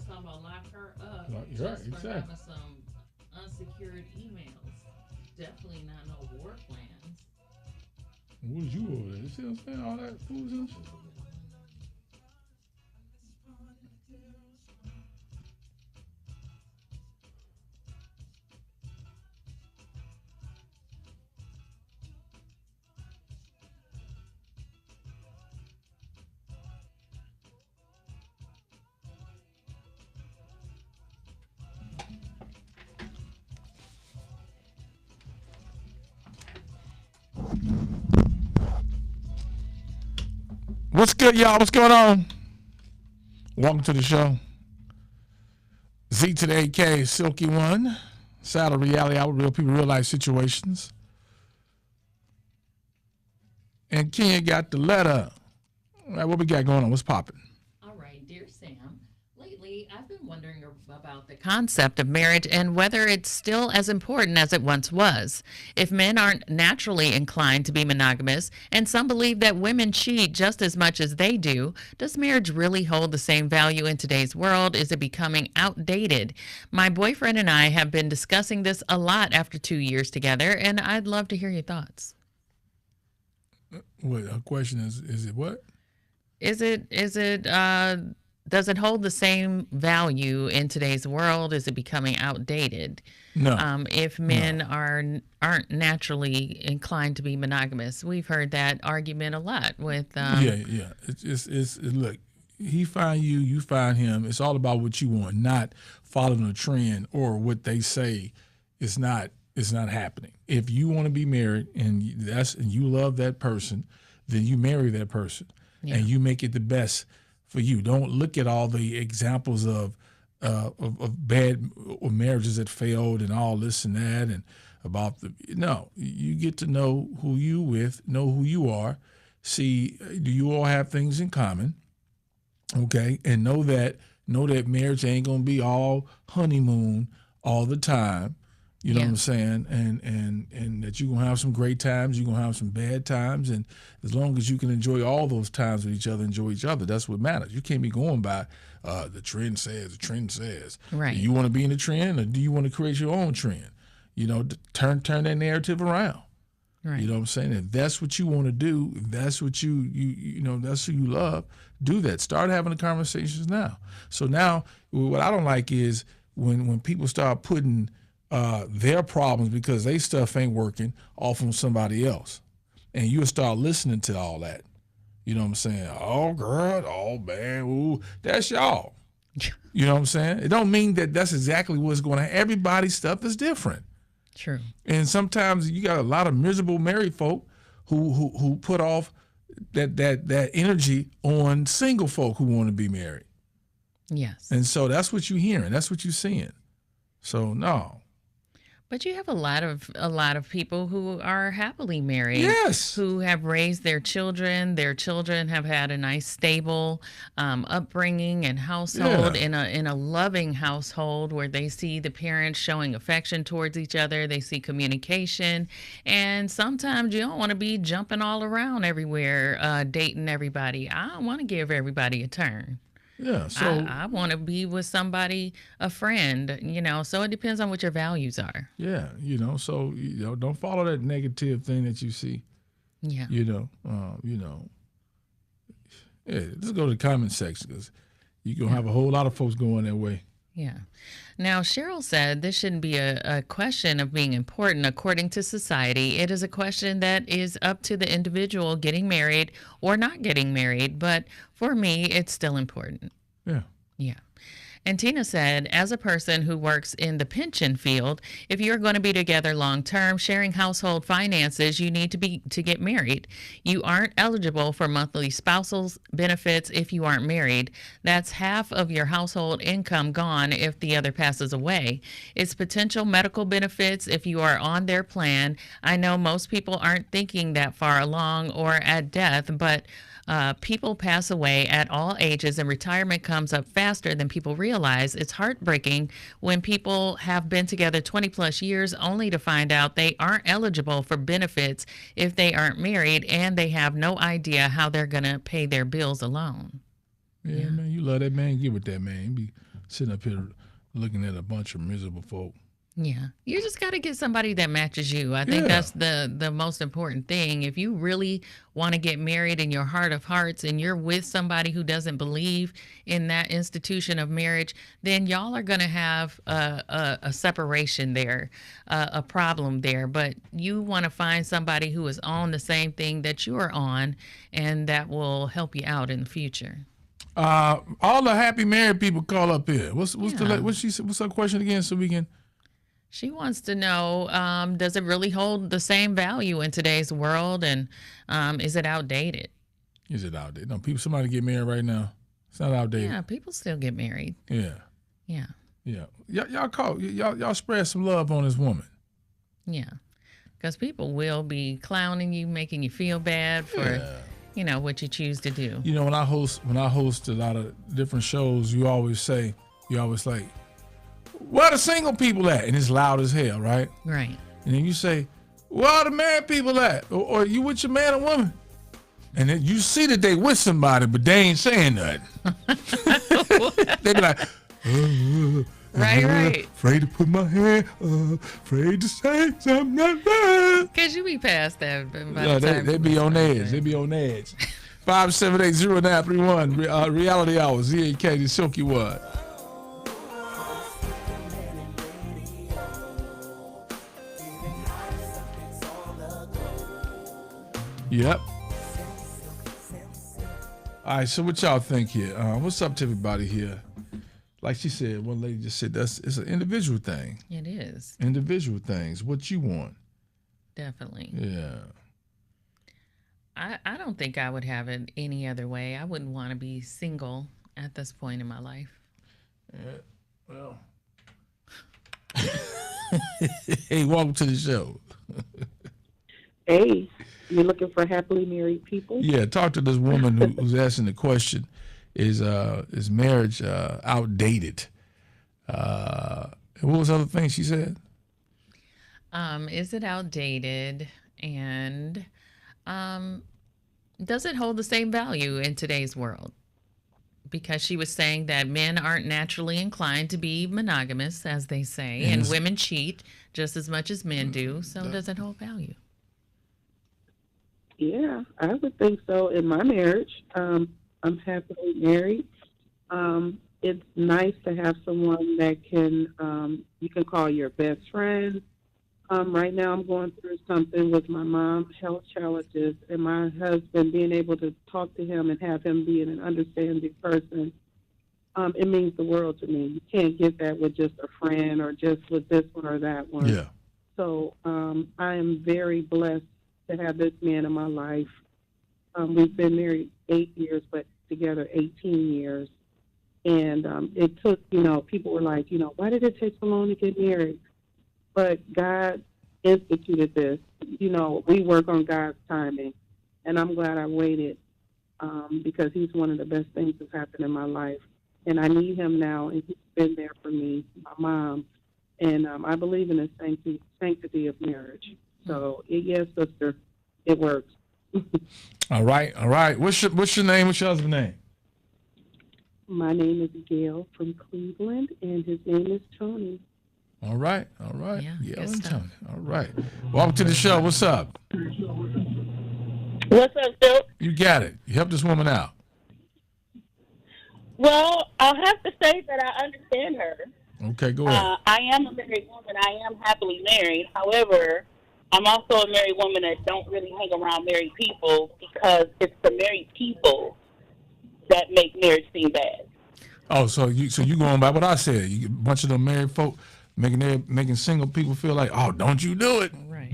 talking about lock her up Right, just for exactly. having some unsecured emails. Definitely not no war plans. What did you over there? You see what I'm saying? All that foolishness. What's good, y'all? What's going on? Welcome to the show. Z to the AK, Silky One. Saddle Reality Hour, real people, real life situations. And Kenya got the letter. All right, what we got going on? What's popping? All right, dear Sam. Lately, I've been wondering about the concept of marriage and whether it's still as important as it once was. If men aren't naturally inclined to be monogamous, and some believe that women cheat just as much as they do, does marriage really hold the same value in today's world? Is it becoming outdated? My boyfriend and I have been discussing this a lot after 2 years together, and I'd love to hear your thoughts. What her question is it what? Is it does it hold the same value in today's world? Is it becoming outdated? No. If No. men aren't naturally inclined to be monogamous, we've heard that argument a lot with Yeah. Look, he find you, you find him. It's all about what you want, not following a trend or what they say is not is not happening. If you want to be married and you love that person, then you marry that person yeah. and you make it the best for you. Don't look at all the examples of bad or marriages that failed and all this and that and about the no. You get to know who you with, know who you are, see do you all have things in common, okay, and know that marriage ain't gonna be all honeymoon all the time. You know what Yeah. I'm saying? And that you're gonna have some great times, you're gonna have some bad times, and as long as you can enjoy all those times with each other, enjoy each other, that's what matters. You can't be going by the trend says, the trend says. Do Right. you want to be in the trend or do you want to create your own trend? Turn that narrative around. You Right. know what I'm saying? If that's what you want to do, if that's what that's who you love, do that. Start having the conversations now. So now, what I don't like is when people start putting their problems because they stuff ain't working off on somebody else, and you'll start listening to all that. You know what I'm saying? Oh, girl, oh man, ooh, that's y'all. You know what I'm saying? It don't mean that that's exactly what's going on. Everybody's stuff is different. True. And sometimes you got a lot of miserable married folk who put off that energy on single folk who want to be married. Yes. And so that's what you're hearing. That's what you're seeing. So no. But you have a lot of people who are happily married, Yes. who have raised their children. Their children have had a nice, stable upbringing and household Yeah. in a loving household where they see the parents showing affection towards each other. They see communication, and sometimes you don't want to be jumping all around everywhere, dating everybody. I want to give everybody a turn. Yeah. I, So I want to be with somebody, a friend. So it depends on what your values are. yeah, don't follow that negative thing that you see. Yeah. You know, yeah. Let's go to the comment section because you're gonna Yeah. have a whole lot of folks going that way. Yeah. Now, Cheryl said this shouldn't be a question of being important according to society. It is a question that is up to the individual getting married or not getting married. But for me, it's still important. Yeah. Yeah. And Tina said, as a person who works in the pension field, if you're going to be together long term, sharing household finances, you need to get married. You aren't eligible for monthly spousal benefits if you aren't married. That's half of your household income gone if the other passes away. It's potential medical benefits if you are on their plan. I know most people aren't thinking that far along or at death, but people pass away at all ages and retirement comes up faster than people realize. It's heartbreaking when people have been together 20 plus years only to find out they aren't eligible for benefits if they aren't married and they have no idea how they're going to pay their bills alone. Yeah, Yeah. man, you love that man. Get with that man. sitting up here looking at a bunch of miserable folk. Yeah. You just got to get somebody that matches you. I think that's the most important thing. If you really want to get married in your heart of hearts and you're with somebody who doesn't believe in that institution of marriage, then y'all are going to have a separation there, a problem there. But you want to find somebody who is on the same thing that you are on and that will help you out in the future. All the happy married people call up here. What's her question again so we can... She wants to know, does it really hold the same value in today's world, and is it outdated? Is it outdated? No, somebody get married right now. It's not outdated. Yeah, people still get married. Yeah. Yeah. Yeah. Y'all spread some love on this woman. Yeah. Because people will be clowning you, making you feel bad for, what you choose to do. You know, when I host a lot of different shows, you always like, where the single people at? And it's loud as hell, right? Right. And then you say, where are the married people at? Or you with your man or woman? And then you see that they with somebody, but they ain't saying nothing. They be like, right. Afraid to put my hand up, afraid to say something. Because you be past that. They be on edge. They be on edge. 578-0931, Reality Hour, ZAK, the Silky One. Yep. All right, so what y'all think here? What's up to everybody here? Like she said, one lady just said it's an individual thing. It is. Individual things. What you want. Definitely. Yeah. I don't think I would have it any other way. I wouldn't want to be single at this point in my life. Yeah, well. Hey, welcome to the show. Hey. You're looking for happily married people? Yeah, talk to this woman who's asking the question: Is marriage outdated? What was the other thing she said? Is it outdated, and does it hold the same value in today's world? Because she was saying that men aren't naturally inclined to be monogamous, as they say, and women cheat just as much as men do. So does it hold value? Yeah, I would think so. In my marriage, I'm happily married. It's nice to have someone that you can call your best friend. Right now I'm going through something with my mom, health challenges, and my husband being able to talk to him and have him being an understanding person. It means the world to me. You can't get that with just a friend or just with this one or that one. Yeah. So I am very blessed to have this man in my life. We've been married 8 years, but together 18 years. And it took, people were like, why did it take so long to get married? But God instituted this. We work on God's timing. And I'm glad I waited because he's one of the best things that's happened in my life. And I need him now, and he's been there for me, my mom. And I believe in the sanctity of marriage. So, yes, sister, it works. All right. What's your name? What's your husband's name? My name is Gail from Cleveland, and his name is Tony. All right. Yeah, Gail and Tony. All right. Welcome to the show. What's up? What's up, Phil? You got it. You help this woman out. Well, I'll have to say that I understand her. Okay, go ahead. I am a married woman. I am happily married. However, I'm also a married woman that don't really hang around married people because it's the married people that make marriage seem bad. Oh, so you going by what I said? You get a bunch of them married folk making single people feel like, oh, don't you do it? Right.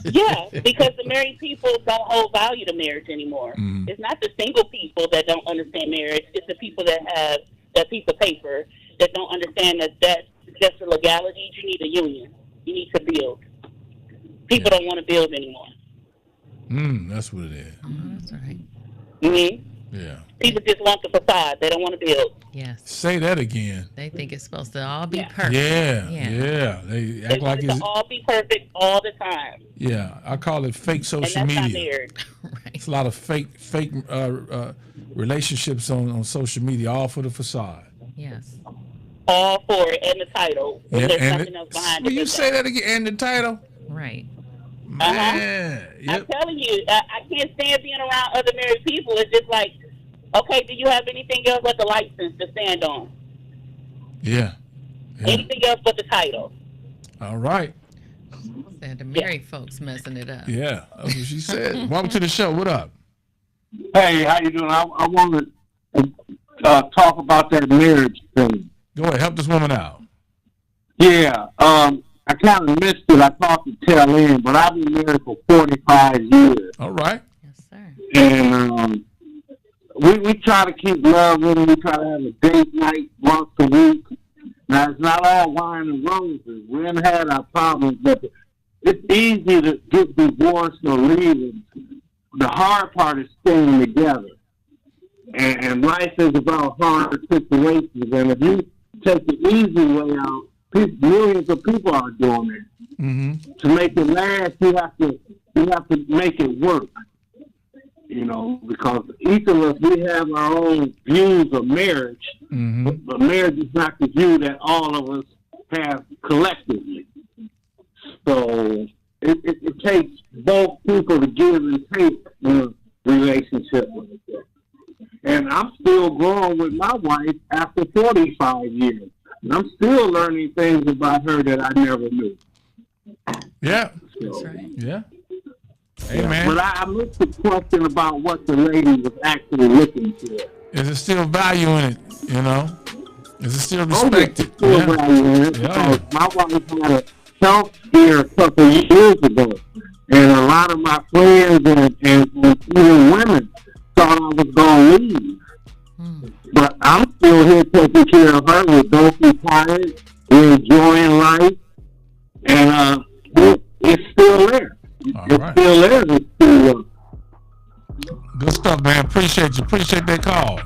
Yeah, because the married people don't hold value to marriage anymore. Mm-hmm. It's not the single people that don't understand marriage. It's the people that have that piece of paper that don't understand that that's just a legality. You need a union. You need to build. People don't want to build anymore. That's what it is. That's right. Mm-hmm. Yeah. People just want the facade. They don't want to build. Yes. Say that again. They think it's supposed to all be perfect. Yeah. They act like it's it's all be perfect all the time. Yeah, I call it fake social and that's media. Not marriage. Right. It's a lot of fake relationships on social media, all for the facade. Yes. all for it and the title. Yeah, There's and nothing else behind will it. you but say that. that again? And the title, Right. man. I'm Yep. telling you, I can't stand being around other married people. It's just like, okay, do you have anything else but the license to stand on? Yeah. Yeah. Anything else but the title? All right. Said the married folks messing it up. Yeah, that's what she said. Welcome to the show. What up? Hey, how you doing? I want to talk about that marriage thing. Go ahead. Help this woman out. Yeah, I kind of missed it. I caught the tail end, but I've been married for 45 years, All right. Yes, sir. and we try to keep loving. We try to have a date night once a week. Now, it's not all wine and roses. We haven't had our problems, but it's easy to get divorced or leaving. The hard part is staying together. And life is about hard situations. And if you take the easy way out, millions of people are doing it. Mm-hmm. To make it last, you have to make it work. You know, because each of us, we have our own views of marriage, Mm-hmm. but marriage is not the view that all of us have collectively. So it takes both people to give and take in a relationship like that. And I'm still growing with my wife after 45 years. And I'm still learning things about her that I never knew. Yeah. That's right. Yeah. Hey, man. But I missed the question about what the lady was actually looking for. Is there still value in it? You know? Is it still Oh, respected? still Yeah. value in it, Yeah. because my wife had a health scare a couple of years ago. And a lot of my friends and even women thought I was going to leave. But I'm still here taking care of her. We're both retired. We're enjoying life. And it's still there. All It's right. still there. It's still Good stuff, man. Appreciate you. Appreciate that call.